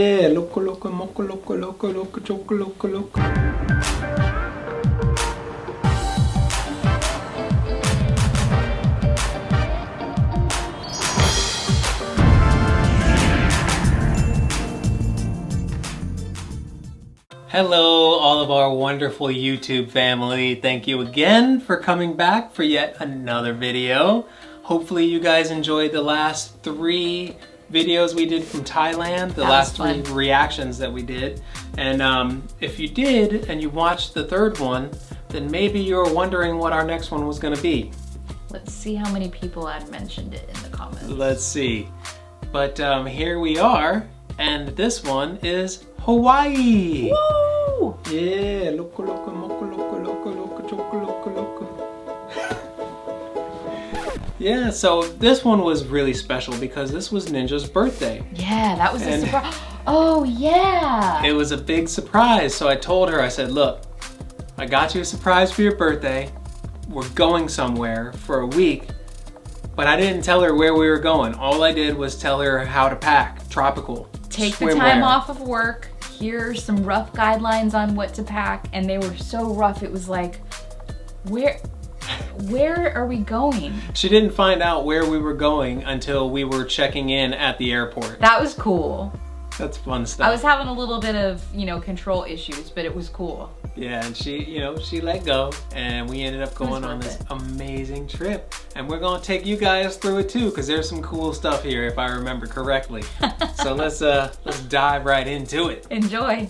Yeah, loco, loco, moco, loco, loco, loco, choco, loco, loco. Hello, all of our wonderful YouTube family. Thank you again for coming back for yet another video. Hopefully you guys enjoyed the last 3 videos we did from Thailand, the last 3 reactions that we did. And if you did and you watched the 3rd one, then maybe you're wondering what our next one was going to be. Let's see how many people had mentioned it in the comments. Let's see. But here we are, and this one is Hawaii. Woo! Yeah, loco, loco, moco, loco, loco, loco, choco, loco, loco. Yeah, so this one was really special because this was Ninja's birthday. Yeah, that was a surprise. Oh, yeah. It was a big surprise. So I told her, I said, look, I got you a surprise for your birthday. We're going somewhere for a week. But I didn't tell her where we were going. All I did was tell her how to pack. Tropical. Take the time off of work. Here are some rough guidelines on what to pack. And they were so rough, it was like, where are we going? She didn't find out where we were going until we were checking in at the airport. That was cool. That's fun stuff. I was having a little bit of, control issues, but it was cool. Yeah, and she let go, and we ended up going on this amazing trip. And we're gonna take you guys through it too, because there's some cool stuff here, if I remember correctly. So let's dive right into it. Enjoy.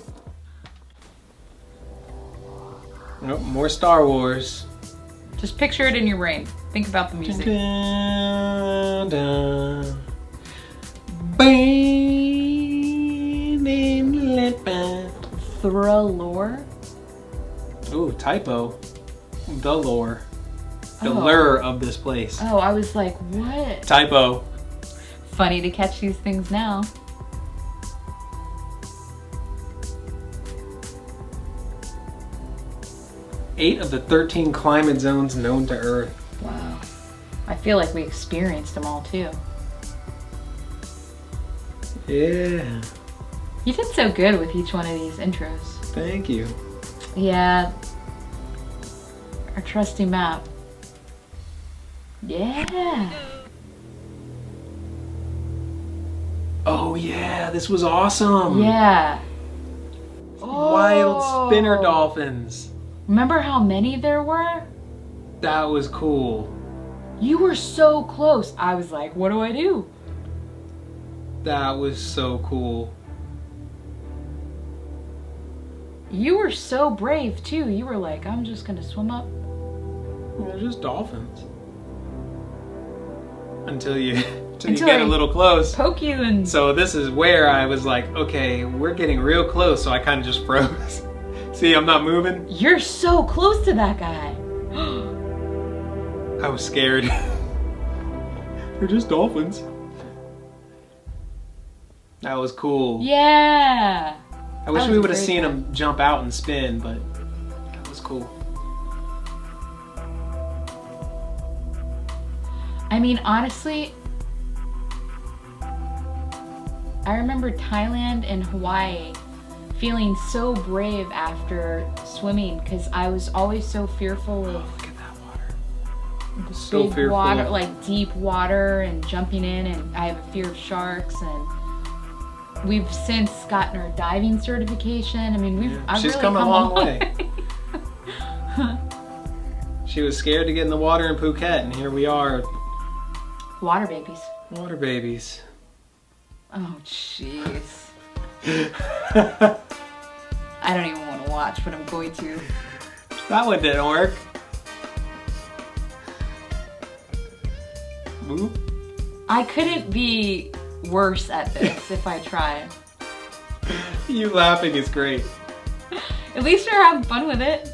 Oh, more Star Wars. Just picture it in your brain. Think about the music. Dun, dun. Thrallure? Ooh, typo. The lore. The lure of this place. Oh, I was like, what? Typo. Funny to catch these things now. Eight of the 13 climate zones known to Earth. Wow. I feel like we experienced them all too. Yeah. You did so good with each one of these intros. Thank you. Yeah. Our trusty map. Yeah. Oh yeah, this was awesome. Yeah. Wild spinner dolphins. Remember how many there were? That was cool. You were so close. I was like, what do I do? That was so cool. You were so brave too. You were like, I'm just gonna swim up. They're just dolphins. Until you get a little close. Poke you and... So this is where I was like, okay, we're getting real close. So I kind of just froze. See, I'm not moving. You're so close to that guy. I was scared. They're just dolphins. That was cool. Yeah. I wish we would have seen him jump out and spin, but that was cool. I mean, honestly, I remember Thailand and Hawaii feeling so brave after swimming because I was always so fearful of look at that water. So big fearful. Water, like deep water and jumping in, and I have a fear of sharks. And we've since gotten our diving certification. I mean, I've she's really come a long way. way. She was scared to get in the water in Phuket, and here we are. Water babies. Water babies. Oh, jeez. I don't even want to watch, but I'm going to. That one didn't work. Boop. I couldn't be worse at this if I tried. You laughing is great. At least you're having fun with it.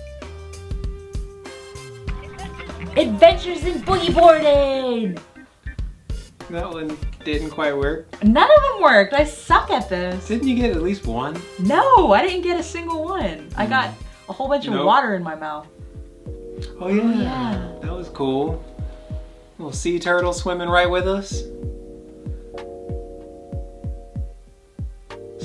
Adventures in boogie boarding! That one didn't quite work. None of them worked. I suck at this. Didn't you get at least one? No, I didn't get a single one. I got a whole bunch of water in my mouth. Oh yeah. That was cool. Little sea turtle swimming right with us.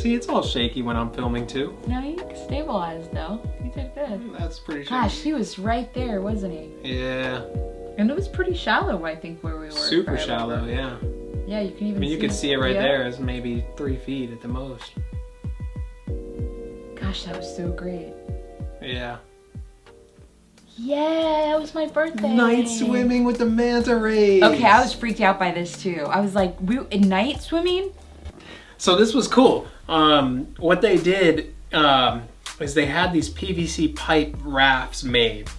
See, it's all shaky when I'm filming too. No, you stabilized though. You did good. That's pretty shaky. Gosh, he was right there, wasn't he? Yeah. And it was pretty shallow, I think, where we were. Super shallow, yeah. Yeah, you can even see. I mean, you could see it right there. It's maybe 3 feet at the most. Gosh, that was so great. Yeah. Yeah, that was my birthday. Night swimming with the manta rays. Okay, I was freaked out by this too. I was like, night swimming? So this was cool. What they did is they had these PVC pipe rafts made.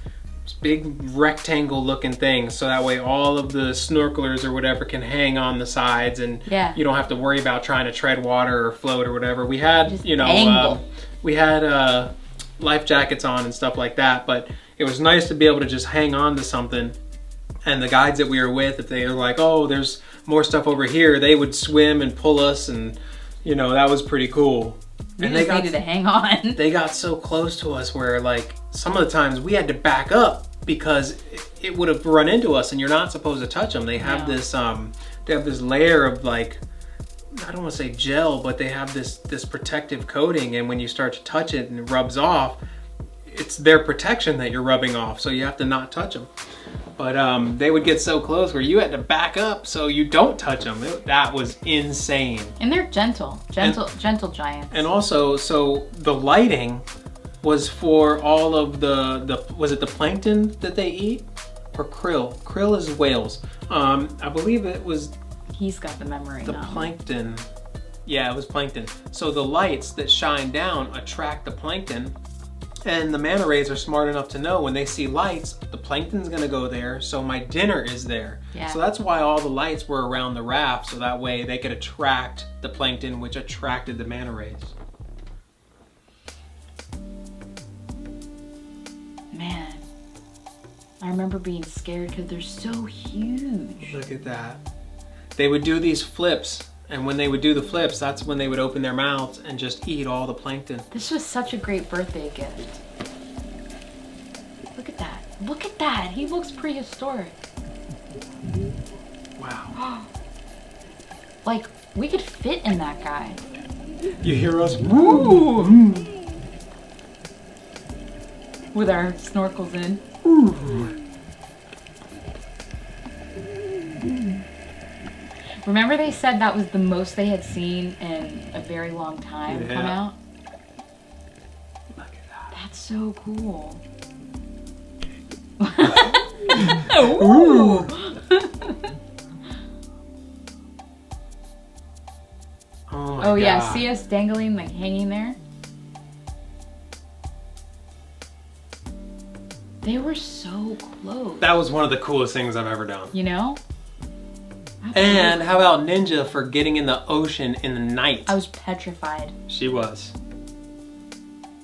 Big rectangle looking things, so that way all of the snorkelers or whatever can hang on the sides, and you don't have to worry about trying to tread water or float or whatever. We had, just we had life jackets on and stuff like that, but it was nice to be able to just hang on to something. And the guides that we were with, if they were like, oh, there's more stuff over here, they would swim and pull us, and you know, that was pretty cool. And they needed to hang on. They got so close to us where, like, some of the times we had to back up because it would have run into us, and you're not supposed to touch them. They have this layer of, like, I don't want to say gel, but they have this protective coating, and when you start to touch it and it rubs off, it's their protection that you're rubbing off, so you have to not touch them. But they would get so close where you had to back up so you don't touch them. That was insane. And they're gentle giants. And also, so the lighting was for all of the was it the plankton that they eat? Or krill? Krill is whales. I believe it was... He's got the memory the now. Plankton. Yeah, it was plankton. So the lights that shine down attract the plankton. And the manta rays are smart enough to know when they see lights, the plankton's gonna go there, so my dinner is there. Yeah. So that's why all the lights were around the raft, so that way they could attract the plankton, which attracted the manta rays. Man, I remember being scared because they're so huge. Look at that. They would do these flips, and when they would do the flips, that's when they would open their mouths and just eat all the plankton. This was such a great birthday gift. Look at that. Look at that. He looks prehistoric. Wow. Like, we could fit in that guy. You hear us? Woo! With our snorkels in. Ooh. Remember they said that was the most they had seen in a very long time come out? Look at that. That's so cool. Ooh. Oh yeah, see us dangling, like hanging there? They were so close. That was one of the coolest things I've ever done. You know? Absolutely. And how about Ninja for getting in the ocean in the night? I was petrified. She was.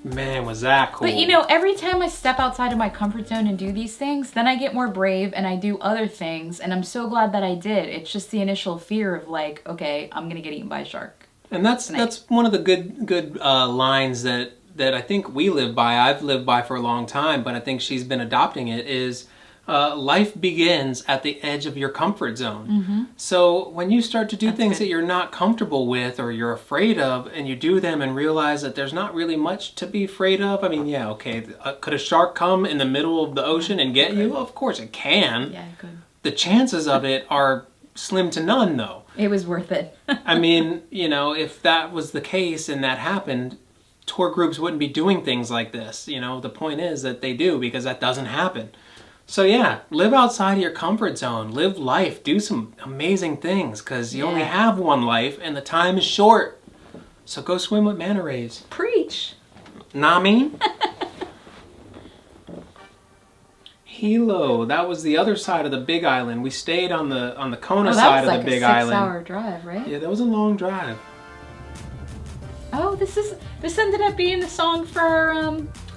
Man, was that cool. But you know, every time I step outside of my comfort zone and do these things, then I get more brave and I do other things, and I'm so glad that I did. It's just the initial fear of like, okay, I'm gonna get eaten by a shark. And that's one of the good lines that I think we live by. I've lived by for a long time, but I think she's been adopting it, is life begins at the edge of your comfort zone. Mm-hmm. So when you start to do things that you're not comfortable with or you're afraid of, and you do them and realize that there's not really much to be afraid of. I mean, yeah, okay, could a shark come in the middle of the ocean and get you? Of course it can. Yeah, it could. The chances of it are slim to none, though. It was worth it. I mean, you know, if that was the case and that happened, tour groups wouldn't be doing things like this. You know, the point is that they do, because that doesn't happen. So yeah, live outside of your comfort zone, live life, do some amazing things, because you only have one life and the time is short. So go swim with manta rays. Preach. Nah, me? Hilo, that was the other side of the Big Island. We stayed on the Kona side of the Big Island. That was like a 6-hour drive, right? Yeah, that was a long drive. Oh, this ended up being the song for our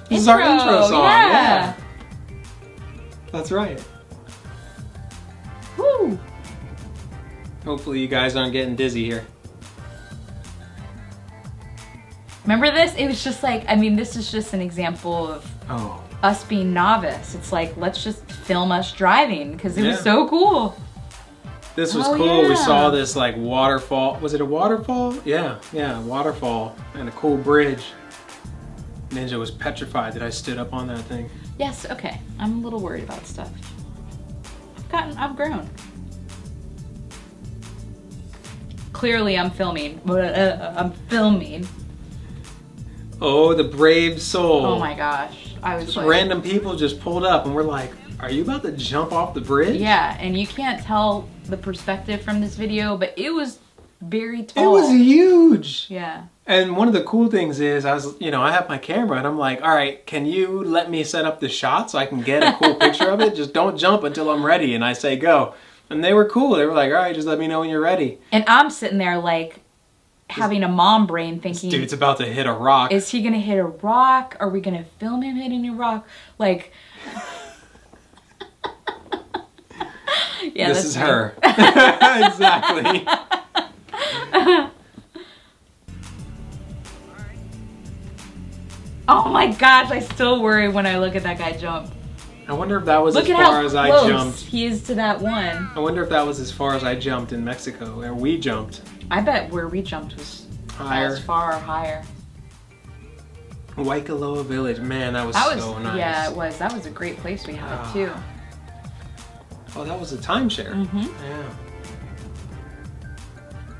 This is our intro song, yeah. That's right. Woo! Hopefully you guys aren't getting dizzy here. Remember this? It was just like, I mean, this is just an example of us being novice. It's like, let's just film us driving, because it was so cool. This was Oh, cool. We yeah. saw this like waterfall. Was it a waterfall? Yeah, waterfall and a cool bridge. Ninja was petrified that I stood up on that thing. Yes, okay. I'm a little worried about stuff. I've grown. Clearly I'm filming. I'm filming. Oh, the brave soul. Oh my gosh. I was Just like, random people just pulled up and we're like, are you about to jump off the bridge? yeah, and you can't tell the perspective from this video, but it was very tall. It was huge. Yeah. And one of the cool things is I have my camera and I'm like, all right, can you let me set up the shot so I can get a cool picture of it? Just don't jump until I'm ready. And I say, go. And they were cool. They were like, all right, just let me know when you're ready. And I'm sitting there like having a mom brain thinking, Dude's about to hit a rock. is he gonna hit a rock? Are we gonna film him hitting a rock? Like, yeah, this that's is me. her. Exactly. Oh my gosh, I still worry when I look at that guy jump. I wonder if that was Look as at far how as I close jumped. he is to that one. I wonder if that was as far as I jumped in Mexico, where we jumped. I bet where we jumped was Higher. as far higher. Waikoloa Village, man, that was so nice. Yeah, it was. That was a great place we had Ah. too. Oh, that was a timeshare. Mm-hmm.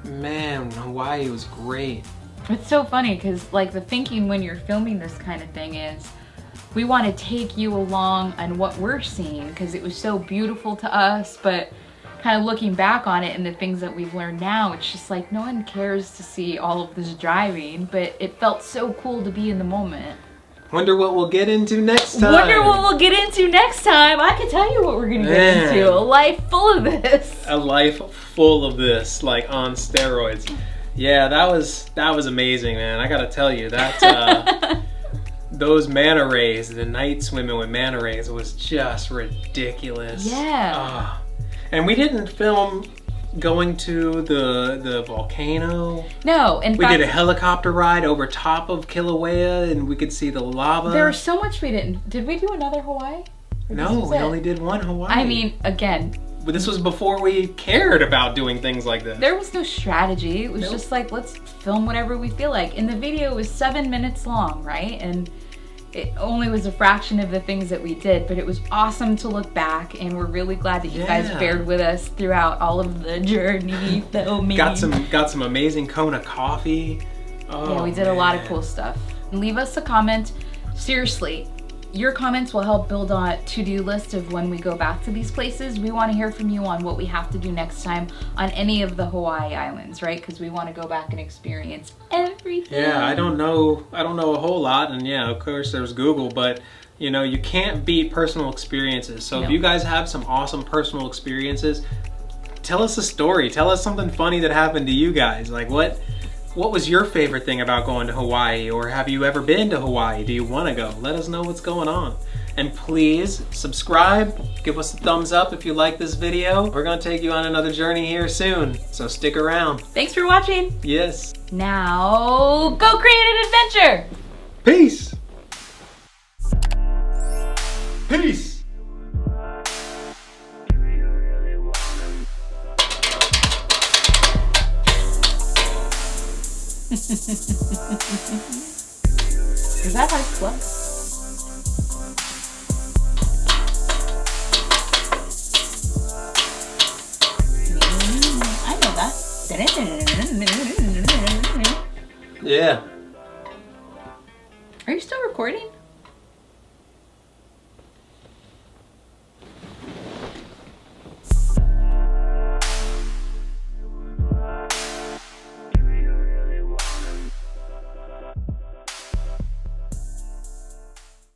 Yeah. Man, Hawaii was great. It's so funny because like the thinking when you're filming this kind of thing is we want to take you along on what we're seeing because it was so beautiful to us, but kind of looking back on it and the things that we've learned now, it's just like no one cares to see all of this driving, but it felt so cool to be in the moment. Wonder what we'll get into next time. Wonder what we'll get into next time. I can tell you what we're gonna get into. A life full of this. A life full of this, like on steroids. Yeah, that was amazing, man. I gotta tell you that those manta rays, the night swimming with manta rays, was just ridiculous. Yeah. And we didn't film going to the volcano. No, in We fact, did a helicopter ride over top of Kilauea and we could see the lava. there was so much we didn't. Did we do another Hawaii? Or this No, was we it? only did one Hawaii. I mean, again, But this was before we cared about doing things like this. there was no strategy. It was Nope. just like, let's film whatever we feel like. And the video was 7 minutes long, right? And it only was a fraction of the things that we did, but it was awesome to look back, and we're really glad that you guys Yeah. bared with us throughout all of the journey filming. Got some amazing Kona coffee. Oh, Yeah, we did a lot of man. cool stuff. Leave us a comment. Seriously, your comments will help build a to-do list of when we go back to these places. We want to hear from you on what we have to do next time on any of the Hawaii islands, right? Because we want to go back and experience everything. Yeah, I don't know a whole lot, and yeah, of course there's Google, but you know, you can't beat personal experiences. So No. if you guys have some awesome personal experiences, tell us a story. Tell us something funny that happened to you guys. Like what was your favorite thing about going to Hawaii? Or have you ever been to Hawaii? Do you want to go? Let us know what's going on. And please subscribe, give us a thumbs up if you like this video. We're gonna take you on another journey here soon, so stick around. Thanks for watching. Yes. Now, go create an adventure. Peace. Peace. Is that High Club? I know that. Yeah. Are you still recording?